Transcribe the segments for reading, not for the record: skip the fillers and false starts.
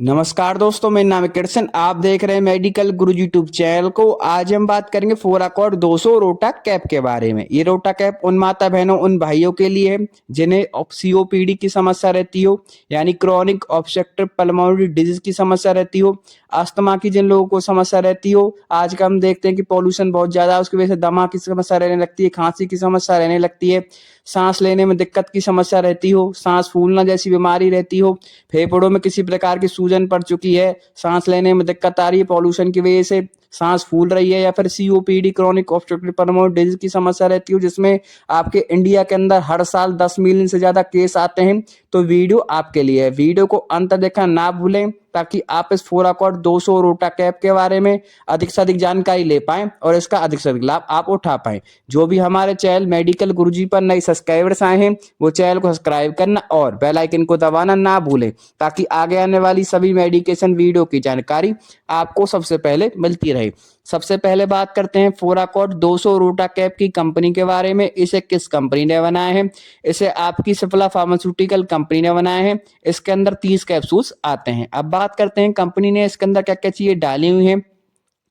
नमस्कार दोस्तों, मेरा नाम है कृष्ण। आप देख रहे हैं मेडिकल गुरु यूट्यूब चैनल को। आज हम बात करेंगे फोराकॉर्ड 200 रोटा कैप के बारे में। ये रोटा कैप उन माता बहनों, उन भाइयों के लिए है जिन्हें सीओपीडी की समस्या रहती हो, यानी क्रॉनिक ऑब्स्ट्रक्टिव पल्मोनरी डिजीज की समस्या रहती हो, अस्थमा की जिन लोगों को समस्या रहती हो। आज का हम देखते हैं कि पॉल्यूशन बहुत ज्यादा है, उसकी वजह से दमा की समस्या रहने लगती है, खांसी की समस्या रहने लगती है, सांस लेने में दिक्कत की समस्या रहती हो, सांस फूलना जैसी बीमारी रहती हो, फेफड़ों में किसी प्रकार की सूजन पड़ चुकी है, सांस लेने में दिक्कत आ रही है, पॉल्यूशन की वजह से सांस फूल रही है, या फिर COPD chronic obstructive pulmonary disease की समस्या रहती है जिसमें आपके इंडिया के अंदर हर साल 10 मिलियन से ज्यादा केस आते हैं। तो वीडियो आपके लिए है, वीडियो को अंत देखना ना भूलें ताकि आप इस फोराकॉर्ड 200 रोटा कैप के बारे में अधिक से अधिक जानकारी ले पाएं और इसका अधिक से अधिक लाभ आप उठा पाएं। जो भी हमारे चैनल मेडिकल गुरुजी पर नए सब्सक्राइबर्स आए हैं वो चैनल को सब्सक्राइब करना और बेल आइकन को दबाना ना भूलें ताकि आगे आने वाली सभी मेडिकेशन वीडियो की जानकारी आपको सबसे पहले मिलती रहे। सबसे पहले बात करते हैं फोराकॉर्ड 200 रोटा कैप की कंपनी के बारे में। इसे किस कंपनी ने बनाया है? इसे आपकी सिप्ला फार्मास्यूटिकल कंपनी ने बनाया है। इसके अंदर 30 कैप्सूल्स आते हैं। अब बात करते हैं कंपनी ने इसके अंदर क्या क्या चीजें डाली हुई हैं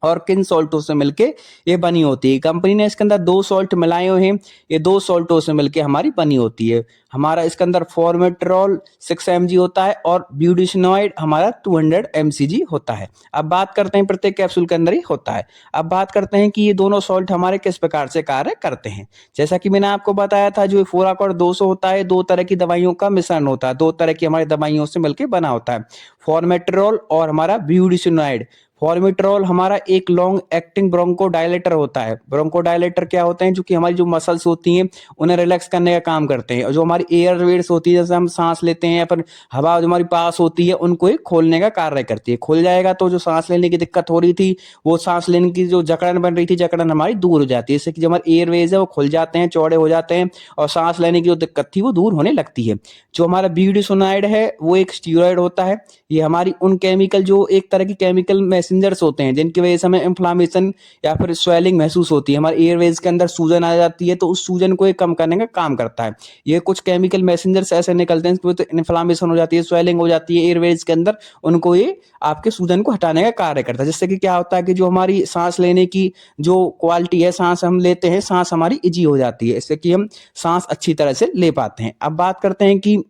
और किन सॉल्टों से मिलके ये बनी होती है। कंपनी ने इसके अंदर 2 सॉल्ट मिलाए हुए हैं, ये 2 सॉल्टों से मिलके हमारी बनी होती है। हमारा इसके अंदर फॉर्मेट्रोल 6 mg होता है और ब्यूडिशनॉइड हमारा 200 mcg होता है। अब बात करते हैं प्रत्येक कैप्सूल के अंदर ही होता है। अब बात करते हैं कि ये दोनों सॉल्ट हमारे किस प्रकार से कार्य करते हैं। जैसा कि मैंने आपको बताया था, जो फोराकॉर्ड 200 होता है 2 तरह की दवाइयों का मिश्रण होता है, 2 तरह की हमारी दवाइयों से मिलकर बना होता है, फॉर्मेट्रोल और हमारा ब्यूडिशनॉइड। फॉर्मिट्रोल हमारा एक लॉन्ग एक्टिंग ब्रोंकोडायलेटर होता है। ब्रोंकोडायलेटर क्या होते हैं? जो कि हमारी जो मसल्स होती हैं उन्हें रिलैक्स करने का काम करते हैं, और जो हमारी एयरवेज होती है, जैसे हम सांस लेते हैं या फिर हवा जो हमारी पास होती है, उनको ही खोलने का कार्य करती है। खुल जाएगा तो जो सांस लेने की दिक्कत हो रही थी, वो सांस लेने की जो जकड़न बन रही थी, जकड़न हमारी दूर हो जाती है। इससे कि जो हमारे एयरवेज है वो खुल जाते हैं, चौड़े हो जाते हैं और सांस लेने की जो दिक्कत थी वो दूर होने लगती है। जो हमारा ब्यूडिसोनाइड है वो एक स्टीरॉयड होता है। ये हमारी उन केमिकल, जो एक तरह की केमिकल मैसेंजर्स होते हैं जिनकी वजह से हमें इन्फ्लामेशन या फिर स्वेलिंग महसूस होती है, हमारे एयरवेज के अंदर सूजन आ जाती है, तो उस सूजन को ये कम करने का काम करता है। ये कुछ केमिकल मैसेंजर्स ऐसे निकलते हैं तो इन्फ्लामेशन हो जाती है, स्वेलिंग हो जाती है एयरवेज के अंदर, उनको ये आपके सूजन को हटाने का कार्य करता है। जिससे कि क्या होता है कि जो हमारी सांस लेने की जो क्वालिटी है, सांस हम लेते हैं, सांस हमारी इजी हो जाती है, इससे कि हम सांस अच्छी तरह से ले पाते हैं। अब बात करते हैं कि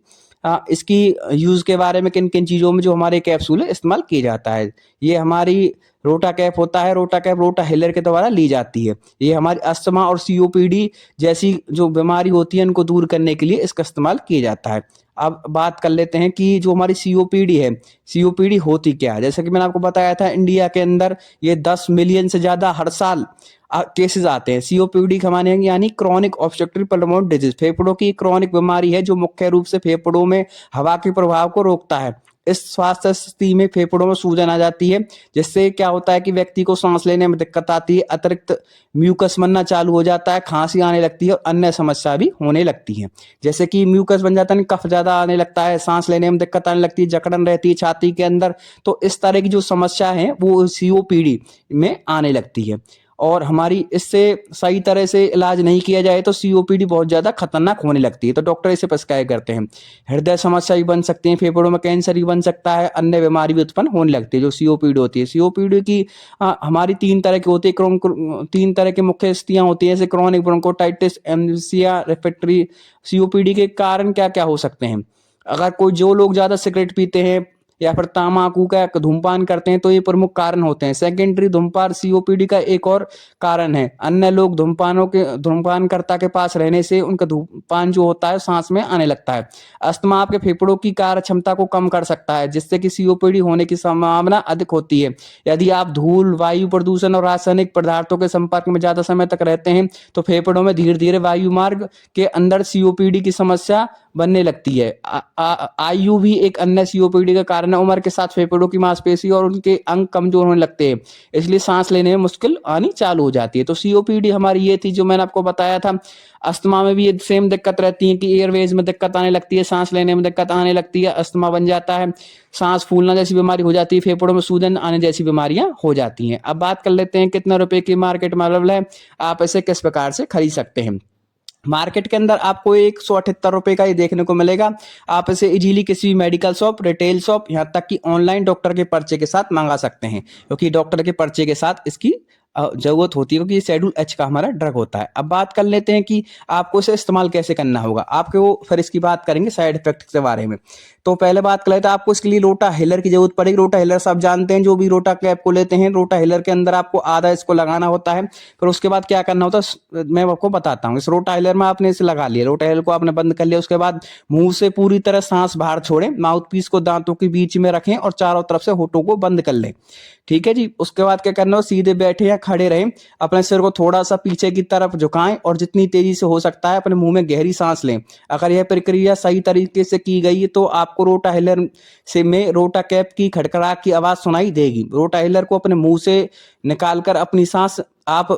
इसकी यूज के बारे में, किन किन चीजों में जो हमारे कैप्सूल इस्तेमाल किया जाता है। ये हमारी रोटा कैप होता है, रोटा कैप रोटा हिलर के द्वारा ली जाती है। ये हमारी अस्थमा और सीओपीडी जैसी जो बीमारी होती है उनको दूर करने के लिए इसका इस्तेमाल किया जाता है। अब बात कर लेते हैं कि जो हमारी सीओपीडी है, सीओपीडी होती क्या है। जैसे कि मैंने आपको बताया था, इंडिया के अंदर ये 10 मिलियन से ज्यादा हर साल केसेस आते हैं। सीओपीडी हमारे यानी क्रॉनिक ऑब्स्ट्रक्टिव पल्मोनरी डिजीज, फेफड़ों की क्रॉनिक बीमारी है जो मुख्य रूप से फेफड़ों में हवा के प्रभाव को रोकता है। इस स्वास्थ्य स्थिति में फेफड़ों में सूजन आ जाती है, जिससे क्या होता है कि व्यक्ति को सांस लेने में दिक्कत आती है, अतिरिक्त म्यूकस बनना चालू हो जाता है, खांसी आने लगती है और अन्य समस्या भी होने लगती है। जैसे कि म्यूकस बन जाता है, कफ ज्यादा आने लगता है, सांस लेने में दिक्कत आने लगती है, जकड़न रहती है छाती के अंदर। तो इस तरह की जो समस्या है वो सीओपीडी में आने लगती है, और हमारी इससे सही तरह से इलाज नहीं किया जाए तो सीओपीडी बहुत ज्यादा खतरनाक होने लगती है। तो डॉक्टर इसे प्रिस्क्राइब करते हैं। हृदय समस्या भी बन सकती है, फेफड़ों में कैंसर भी बन सकता है, अन्य बीमारी भी उत्पन्न होने लगती है जो सीओपीडी होती है। सीओपीडी की हमारी 3 तरह की होती है, 3 तरह की मुख्य स्थितियां होती है, जैसे क्रॉनिक ब्रोंकोटाइटिस, एम्फिसिया, रिफ्रैक्टरी। सीओपीडी के कारण क्या क्या हो सकते हैं? अगर कोई, जो लोग ज्यादा सिगरेट पीते हैं या फिर तम्बाकू का धूमपान करते हैं तो ये प्रमुख कारण होते हैं। सेकेंडरी धूमपान सीओपीडी का एक और कारण है। अन्य लोग धूमपानकर्ता के पास रहने से उनका धूमपान जो होता है सांस में आने लगता है। अस्थमा आपके फेफड़ों की कार्य क्षमता को कम कर सकता है, जिससे कि सीओपीडी होने की संभावना अधिक होती है। यदि आप धूल, वायु प्रदूषण और रासायनिक पदार्थों के संपर्क में ज्यादा समय तक रहते हैं तो फेफड़ों में धीरे धीरे वायु मार्ग के अंदर सीओपीडी की समस्या बनने लगती है। आयु भी एक अन्य सीओपीडी का कारण है। उम्र के साथ फेफड़ों की मांसपेशी और उनके अंग कमजोर होने लगते हैं, इसलिए सांस लेने में मुश्किल आनी चालू हो जाती है। तो सीओपीडी हमारी ये थी जो मैंने आपको बताया था। अस्थमा में भी ये सेम दिक्कत रहती है कि एयरवेज में दिक्कत आने लगती है, सांस लेने में दिक्कत आने लगती है, अस्थमा बन जाता है, सांस फूलना जैसी बीमारी हो जाती है, फेफड़ों में सूजन आने जैसी बीमारियां हो जाती हैं। अब बात कर लेते हैं कितना रुपए की मार्केट में अवेलेबल है, आप इसे किस प्रकार से खरीद सकते हैं। मार्केट के अंदर आपको 178 रुपये का ही देखने को मिलेगा। आप इसे इजीली किसी भी मेडिकल शॉप, रिटेल शॉप, यहाँ तक कि ऑनलाइन डॉक्टर के पर्चे के साथ मंगा सकते हैं, क्योंकि डॉक्टर के पर्चे के साथ इसकी जरूरत होती है, क्योंकि ये शेड्यूल एच का हमारा ड्रग होता है। अब बात कर लेते हैं कि आपको इसे इस्तेमाल कैसे करना होगा। आपको फिर इसकी बात करेंगे साइड इफेक्ट के बारे में। तो पहले बात कर लेते हैं, आपको इसके लिए रोटा हिलर की जरूरत पड़ेगी। रोटा हिलर सब जानते हैं, जो भी रोटा कैप को लेते हैं, रोटा हिलर के अंदर आपको आधा इसको लगाना होता है। फिर उसके बाद क्या करना होता है मैं आपको बताता हूँ। इस रोटा हिलर में आपने इसे लगा लिया, रोटा हिलर को आपने बंद कर लिया। उसके बाद मुंह से पूरी तरह सांस बाहर छोड़ें, माउथ पीस को दांतों के बीच में रखें और चारों तरफ से होठों को बंद कर लें। ठीक है जी। उसके बाद क्या करना हो, सीधे बैठे या खड़े रहें, अपने सिर को थोड़ा सा पीछे की तरफ झुकाएं और जितनी तेजी से हो सकता है अपने मुंह में गहरी सांस लें। अगर यह प्रक्रिया सही तरीके से की गई है तो आपको रोटा हिलर से में रोटा कैप की खड़खड़ाहट की आवाज सुनाई देगी। रोटा हिलर को अपने मुंह से निकालकर अपनी सांस आप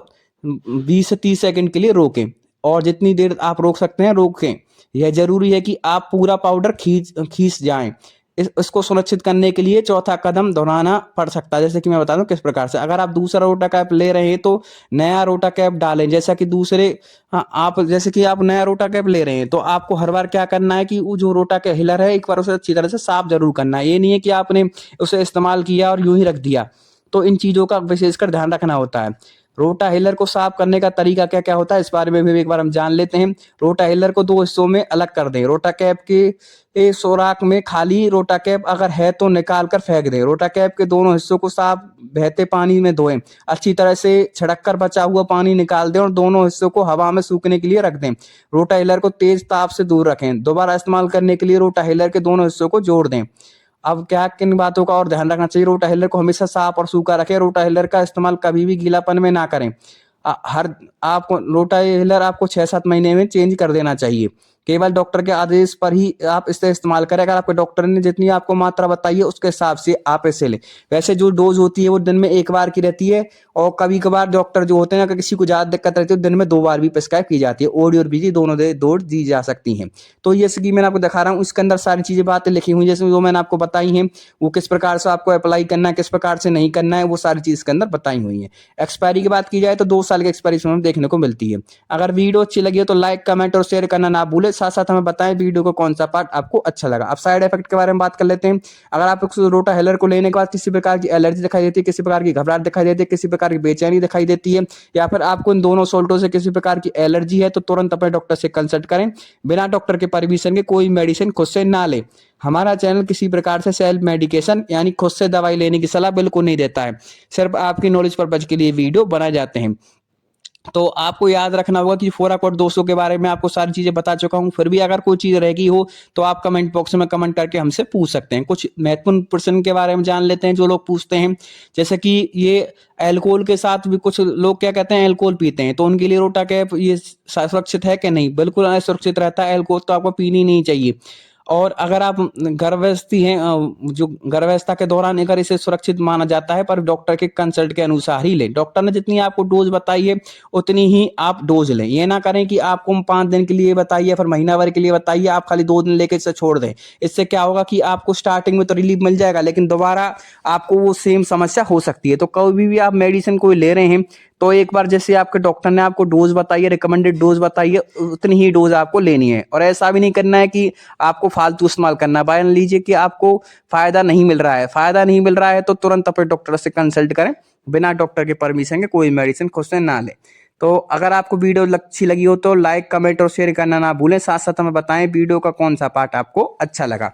20 से 30 सेकंड के लिए रोकें, और जितनी देर आप रोक सकते हैं रोकें। यह जरूरी है कि आप पूरा पाउडर खींच जाएं। इसको सुनिश्चित करने के लिए चौथा कदम दोहराना पड़ सकता है, जैसे कि मैं बता दूं किस प्रकार से। अगर आप दूसरा रोटा कैप ले रहे हैं तो नया रोटा कैप डालें, जैसा कि दूसरे आप जैसे कि आप नया रोटा कैप ले रहे हैं तो आपको हर बार क्या करना है कि वो जो रोटा के हिलर है एक बार उसे अच्छी तरह से साफ जरूर करना है। ये नहीं है कि आपने उसे इस्तेमाल किया और यूं ही रख दिया। तो इन चीजों का विशेषकर ध्यान रखना होता है। रोटा हिलर को साफ करने का तरीका क्या क्या होता है, इस बारे में भी एक बार हम जान लेते हैं। रोटा हिलर को दो हिस्सों में अलग कर दें। रोटा कैप के सोराख में खाली रोटा कैप अगर है तो निकाल कर फेंक दें। रोटा कैप के दोनों हिस्सों को साफ बहते पानी में धोएं, अच्छी तरह से छिड़क कर बचा हुआ पानी निकाल दें और दोनों हिस्सों को हवा में सूखने के लिए रख दें। रोटा हिलर को तेज ताप से दूर रखें। दोबारा इस्तेमाल करने के लिए रोटा हिलर के दोनों हिस्सों को जोड़ दें। अब क्या किन बातों का और ध्यान रखना चाहिए, रोटा हिलर को हमेशा साफ और सूखा रखें। रोटा हिलर का इस्तेमाल कभी भी गीलापन में ना करें। हर आपको रोटा हिलर आपको 6-7 महीने में चेंज कर देना चाहिए। केवल डॉक्टर के आदेश पर ही आप इसे इस्तेमाल करें। अगर आपके डॉक्टर ने जितनी आपको मात्रा बताई है उसके हिसाब से आप इसे लें। वैसे जो डोज होती है वो दिन में एक बार की रहती है, और कभी कभार डॉक्टर जो होते हैं अगर किसी को ज्यादा दिक्कत रहती है तो दिन में 2 बार भी प्रिस्क्राइब की जाती है। ओडी और बीजी दोनों डोज दी जा सकती हैं। तो ये स्कीम मैंने आपको दिखा रहा हूँ, इसके अंदर सारी चीजें बातें लिखी हुई जैसे जो मैंने आपको बताई हैं, वो किस प्रकार से आपको अप्लाई करना है, किस प्रकार से नहीं करना है, वो सारी चीज इसके अंदर बताई हुई है। एक्सपायरी की बात की जाए तो 2 साल की एक्सपायरी इसमें देखने को मिलती है। अगर वीडियो अच्छी लगी हो तो लाइक, कमेंट और शेयर करना ना भूले। साथ साथ हमें बताएं वीडियो को कौन सा पार्ट आपको अच्छा लगा। अब साइड इफेक्ट के बारे में बात कर लेते हैं। अगर आप रोटा हिलर को लेने के बाद किसी प्रकार की एलर्जी दिखाई देती है, किसी प्रकार की घबराहट दिखाई देती है, किसी प्रकार की बेचैनी दिखाई देती है, या फिर आपको इन दोनों सोल्टों से किसी प्रकार की एलर्जी है, तो तुरंत अपने डॉक्टर से कंसल्ट करें। बिना डॉक्टर के परमिशन के कोई मेडिसिन खुद से ना ले। हमारा चैनल किसी प्रकार से सेल्फ मेडिकेशन यानी खुद से दवाई लेने की सलाह बिल्कुल नहीं देता है। सिर्फ आपकी नॉलेज पर्पज के लिए वीडियो बनाए जाते हैं। तो आपको याद रखना होगा कि फोराकोट 200 के बारे में आपको सारी चीजें बता चुका हूं। फिर भी अगर कोई चीज रह गई हो तो आप कमेंट बॉक्स में कमेंट करके हमसे पूछ सकते हैं। कुछ महत्वपूर्ण प्रश्न के बारे में जान लेते हैं जो लोग पूछते हैं, जैसे कि ये अल्कोहल के साथ भी कुछ लोग क्या कहते हैं अल्कोहल पीते हैं, तो उनके लिए रोटा कैप ये सुरक्षित है कि नहीं? बिल्कुल असुरक्षित रहता है। अल्कोहल तो आपको पीनी नहीं चाहिए। और अगर आप गर्भावस्थी हैं, जो गर्भावस्था के दौरान अगर इसे सुरक्षित माना जाता है, पर डॉक्टर के कंसल्ट के अनुसार ही लें। डॉक्टर ने जितनी आपको डोज बताई है उतनी ही आप डोज लें। ये ना करें कि आपको 5 दिन के लिए बताइए फिर महीना भर के लिए बताइए, आप खाली 2 दिन लेके इसे छोड़ दें। इससे क्या होगा कि आपको स्टार्टिंग में तो रिलीफ मिल जाएगा, लेकिन दोबारा आपको वो सेम समस्या हो सकती है। तो कभी भी आप मेडिसिन कोई ले रहे हैं तो एक बार जैसे आपके डॉक्टर ने आपको डोज बताई है, रिकमेंडेड डोज बताई है, उतनी ही डोज आपको लेनी है। और ऐसा भी नहीं करना है कि आपको फालतू इस्तेमाल करना है। मान लीजिए कि आपको फायदा नहीं मिल रहा है, तो तुरंत अपने डॉक्टर से कंसल्ट करें। बिना डॉक्टर के परमिशन के कोई मेडिसिन खुद से ना लें। तो अगर आपको वीडियो अच्छी लगी हो तो लाइक, कमेंट और शेयर करना ना भूलें। साथ साथ हमें बताएं वीडियो का कौन सा पार्ट आपको अच्छा लगा।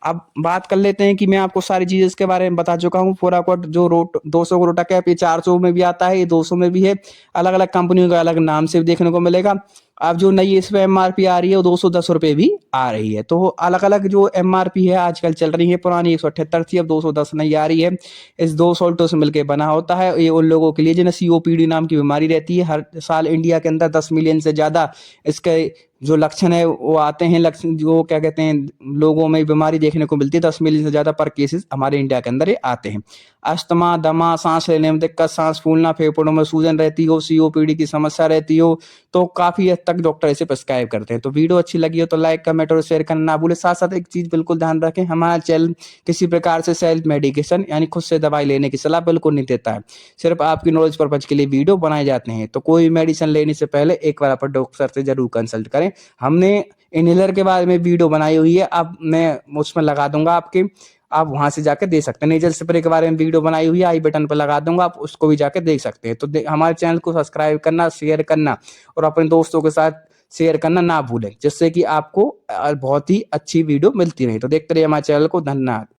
अब बात कर लेते हैं कि मैं आपको सारी चीजें इसके बारे में बता चुका हूँ। फोराकोट जो 200 का रोटा कैप, ये 400 में भी आता है, ये 200 में भी है। अलग अलग कंपनियों का अलग नाम से देखने को मिलेगा। अब जो नई इस पे एमआरपी आ रही है वो 210 रुपये भी आ रही है। तो अलग अलग जो एमआरपी है आजकल चल रही है, पुरानी 178 थी, अब 210 नई आ रही है। इस 2 सोल्टों से मिलकर बना होता है। ये उन लोगों के लिए जिन्हें सीओपीडी नाम की बीमारी रहती है। हर साल इंडिया के अंदर 10 मिलियन से ज्यादा इसके जो लक्षण है वो आते हैं। लक्षण जो क्या कहते हैं लोगों में बीमारी देखने को मिलती है, 10 मिलियन से ज्यादा पर केसेस हमारे इंडिया के अंदर ये आते हैं। अस्थमा, दमा, सांस लेने में दिक्कत, सांस फूलना, फेफड़ों में सूजन रहती हो, सीओपीडी की समस्या रहती हो, तो काफी हद तक तक डॉक्टर इसे प्रिस्क्राइब करते हैं। तो वीडियो अच्छी लगी हो तो लाइक, कमेंट और शेयर करना ना भूलें। साथ-साथ एक चीज़ बिल्कुल ध्यान रखें, हमारा चैनल किसी प्रकार से सेल्फ मेडिकेशन यानी खुद से दवाई लेने की सलाह बिल्कुल नहीं देता है। सिर्फ़ आपकी नॉलेज पर्पज़ के लिए वीडियो बनाए जाते हैं। तो कोई भी मेडिसिन लेने से पहले एक बार आप डॉक्टर से ज़रूर कंसल्ट करें। हमने इन्हेलर के बारे में वीडियो बनाई हुई है, अब मैं उसमें लगा दूँगा आपके, आप वहाँ से जाके देख सकते हैं। नेज़ल स्प्रे के बारे में वीडियो बनाई हुई है, आई बटन पे लगा दूँगा, आप उसको भी जाके देख सकते हैं। तो हमारे चैनल को सब्सक्राइब करना, शेयर करना और अपने दोस्तों के साथ शेयर करना ना भूलें, जिससे कि आपको बहुत ही अच्छी वीडियो मिलती रहे। तो देखते रहिए हमारे चैनल को। धन्यवाद।